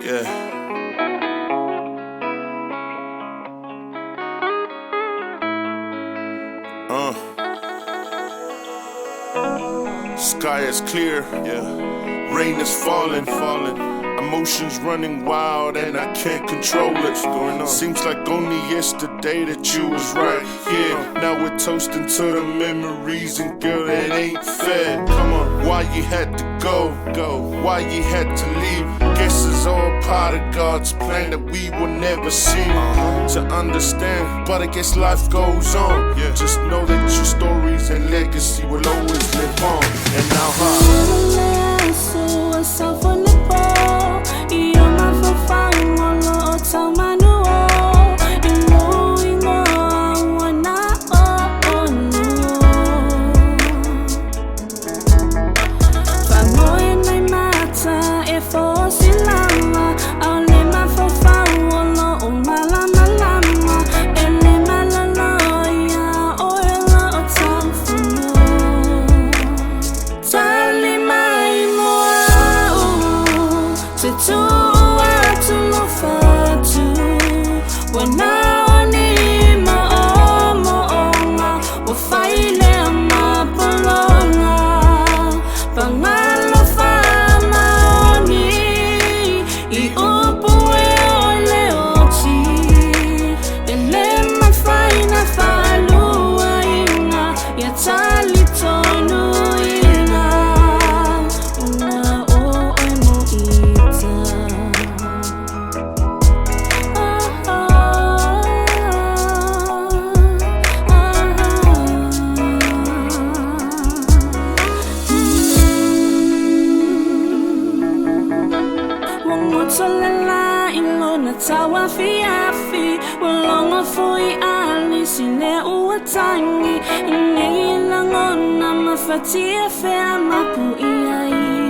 Yeah. Sky is clear, yeah. Rain is falling. Emotions running wild and I can't control it. What's going on? Seems like only yesterday that you was right here. Now we're toasting to the memories, and girl, it ain't fair. Come on, why you had to go? Why you had to leave? Guess it's all part of God's plan that we will never see to understand. But I guess life goes on. Yeah. Just know that your stories and legacy will always live on. And now Tawa fiafi, walonga fui ali sine uatangi. Ingi langona mafatia fea mapu iai.